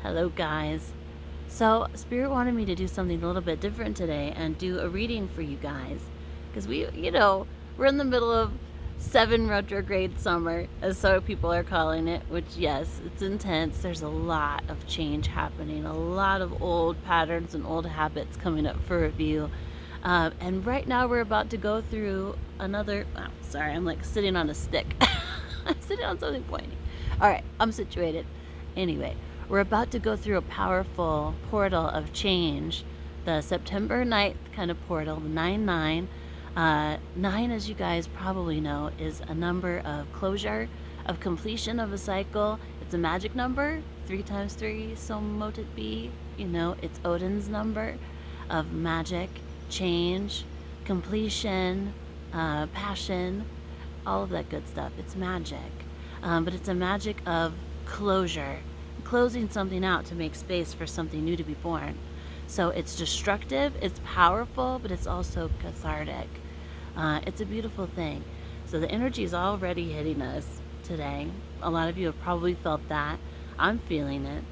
Hello, guys. So, Spirit wanted me to do something a little bit different today and do a reading for you guys. Because we're in the middle of 7 retrograde summer, as some people are calling it, which, yes, it's intense. There's a lot of change happening, a lot of old patterns and old habits coming up for review. And right now, we're about to go through another. Oh, sorry, I'm like sitting on a stick. I'm sitting on something pointy. All right, I'm situated. Anyway, we're about to go through a powerful portal of change, the September 9th kind of portal, 9-9. 9, as you guys probably know, is a number of closure, of completion of a cycle. It's a magic number, 3 times 3, so mote it be. It's Odin's number of magic, change, completion, passion, all of that good stuff. It's magic. But it's a magic of closure, closing something out to make space for something new to be born. So it's destructive, it's powerful, but it's also cathartic. It's a beautiful thing. So the energy is already hitting us today. A lot of you have probably felt that. I'm feeling it.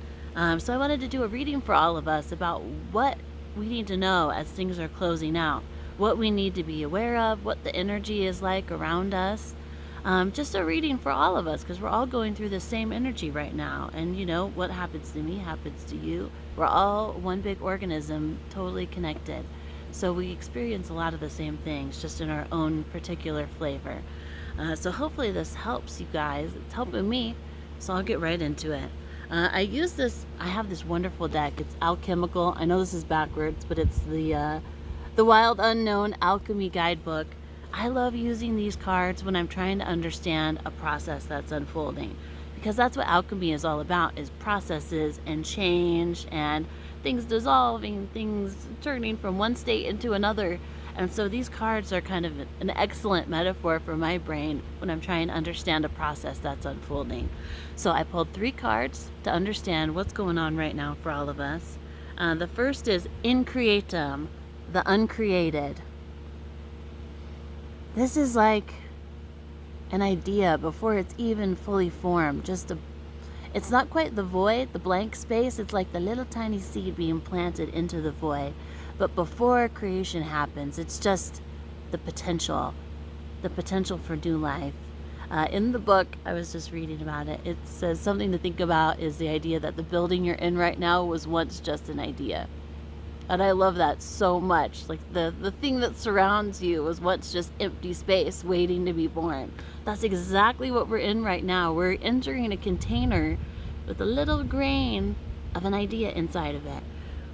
So I wanted to do a reading for all of us about what we need to know as things are closing out, what we need to be aware of, what the energy is like around us. Just a reading for all of us, because we're all going through the same energy right now. And what happens to me happens to you. We're all one big organism, totally connected. So we experience a lot of the same things, just in our own particular flavor. So hopefully this helps you guys. It's helping me, so I'll get right into it. I have this wonderful deck. It's alchemical. I know this is backwards, but it's the Wild Unknown Alchemy Guidebook. I love using these cards when I'm trying to understand a process that's unfolding, because that's what alchemy is all about, is processes and change and things dissolving, things turning from one state into another. And so these cards are kind of an excellent metaphor for my brain when I'm trying to understand a process that's unfolding. So I pulled 3 cards to understand what's going on right now for all of us. The first is Increatum, the uncreated. This is like an idea before it's even fully formed. It's not quite the void, the blank space. It's like the little tiny seed being planted into the void. But before creation happens, it's just the potential for new life. In the book, I was just reading about it. It says something to think about is the idea that the building you're in right now was once just an idea. And I love that so much. Like the thing that surrounds you was once just empty space waiting to be born. That's exactly what we're in right now. We're entering a container with a little grain of an idea inside of it.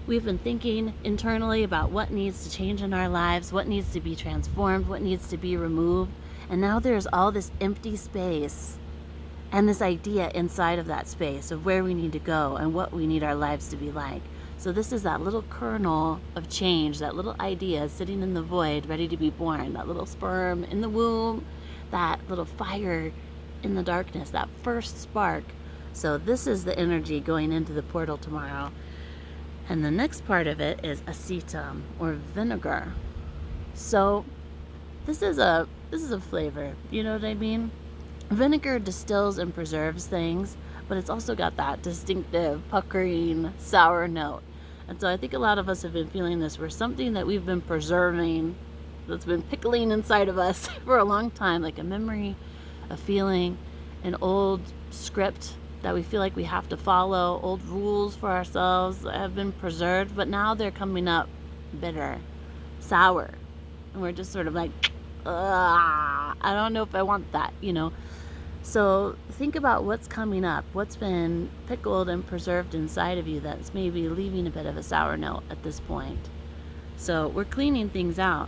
We've been thinking internally about what needs to change in our lives, what needs to be transformed, what needs to be removed. And now there's all this empty space and this idea inside of that space of where we need to go and what we need our lives to be like. So this is that little kernel of change, that little idea sitting in the void, ready to be born, that little sperm in the womb, that little fire in the darkness, that first spark. So this is the energy going into the portal tomorrow. And the next part of it is acetum, or vinegar. So this is a flavor, you know what I mean? Vinegar distills and preserves things, but it's also got that distinctive puckering sour note. And so I think a lot of us have been feeling this, where something that we've been preserving, that's been pickling inside of us for a long time, like a memory, a feeling, an old script that we feel like we have to follow, old rules for ourselves that have been preserved, but now they're coming up bitter, sour. And we're just sort of like, I don't know if I want that, So think about what's coming up, what's been pickled and preserved inside of you that's maybe leaving a bit of a sour note at this point. So we're cleaning things out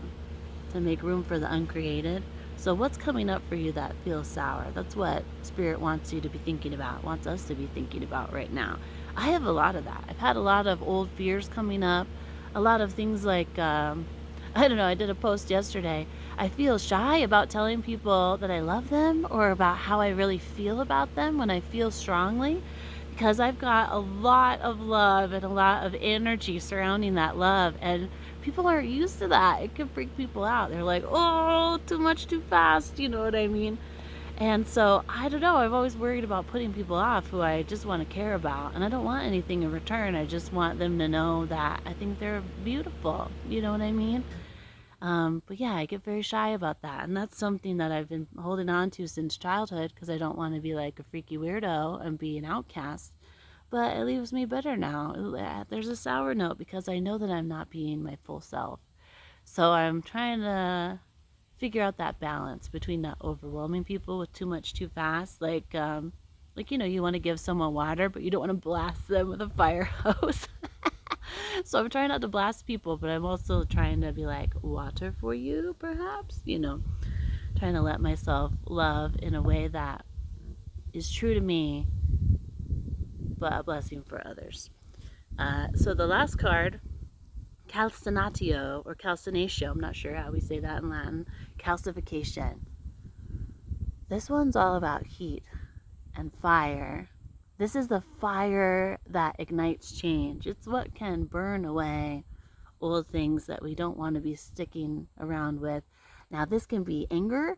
to make room for the uncreated. So what's coming up for you that feels sour? That's what Spirit wants you to be thinking about, wants us to be thinking about right now. I have a lot of that. I've had a lot of old fears coming up, a lot of things like, I don't know, I did a post yesterday. I feel shy about telling people that I love them or about how I really feel about them when I feel strongly, because I've got a lot of love and a lot of energy surrounding that love, and people aren't used to that. It can freak people out. They're like, oh, too much too fast, you know what I mean? And so, I don't know, I've always worried about putting people off who I just want to care about. And I don't want anything in return. I just want them to know that I think they're beautiful. You know what I mean? But yeah, I get very shy about that. And that's something that I've been holding on to since childhood because I don't want to be like a freaky weirdo and be an outcast. But it leaves me bitter now. There's a sour note because I know that I'm not being my full self. So I'm trying to figure out that balance between not overwhelming people with too much too fast. Like you want to give someone water, but you don't want to blast them with a fire hose. So I'm trying not to blast people, but I'm also trying to be like, water for you, perhaps? Trying to let myself love in a way that is true to me, but a blessing for others. So the last card, calcinatio or calcinatio, I'm not sure how we say that in Latin, calcification. This one's all about heat and fire. This is the fire that ignites change. It's what can burn away old things that we don't want to be sticking around with. Now, this can be anger,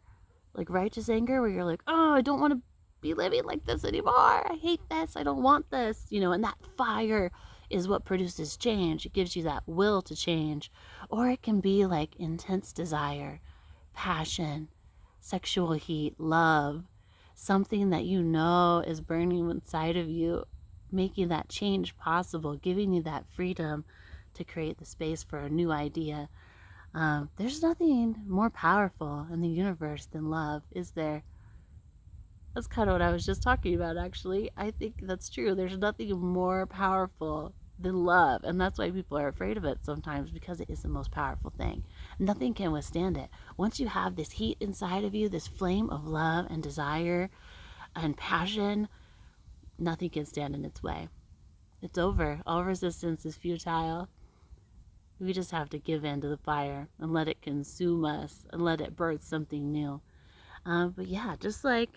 like righteous anger, where you're like, oh, I don't want to be living like this anymore. I hate this. I don't want this. And that fire is what produces change. It gives you that will to change. Or it can be like intense desire, passion, sexual heat, love, something that is burning inside of you, making that change possible, giving you that freedom to create the space for a new idea. There's nothing more powerful in the universe than love, is there? That's kind of what I was just talking about, actually. I think that's true. There's nothing more powerful than love. And that's why people are afraid of it sometimes, because it is the most powerful thing. Nothing can withstand it. Once you have this heat inside of you, this flame of love and desire and passion, nothing can stand in its way. It's over. All resistance is futile. We just have to give in to the fire and let it consume us and let it birth something new. But yeah, just like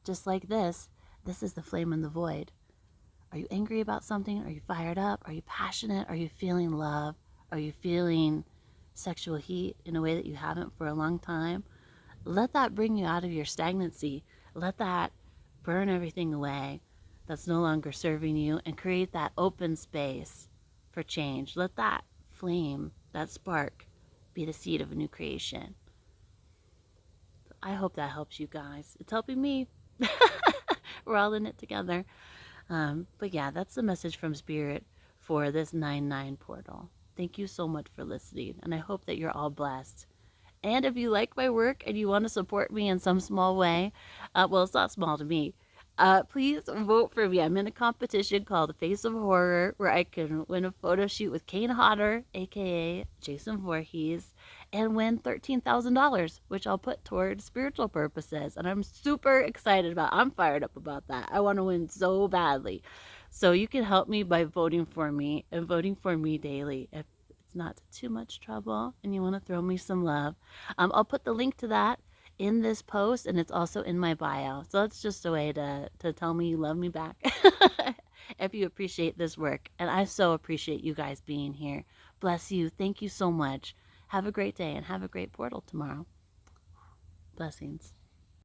this is the flame in the void. Are you angry about something? Are you fired up? Are you passionate? Are you feeling love? Are you feeling sexual heat in a way that you haven't for a long time? Let that bring you out of your stagnancy. Let that burn everything away that's no longer serving you and create that open space for change. Let that flame, that spark, be the seed of a new creation. I hope that helps you guys. It's helping me. We're all in it together. But yeah, that's the message from Spirit for this 9/9 portal. Thank you so much for listening, and I hope that you're all blessed. And if you like my work and you want to support me in some small way, well, it's not small to me, please vote for me. I'm in a competition called Face of Horror, where I can win a photo shoot with Kane Hodder, aka Jason Voorhees, and win $13,000, which I'll put toward spiritual purposes. And I'm super excited about. I'm fired up about that. I want to win so badly. So you can help me by voting for me and voting for me daily. If it's not too much trouble and you want to throw me some love, I'll put the link to that in this post, and it's also in my bio. So it's just a way to tell me you love me back if you appreciate this work. And I so appreciate you guys being here. Bless you. Thank you so much. Have a great day and have a great portal tomorrow. Blessings.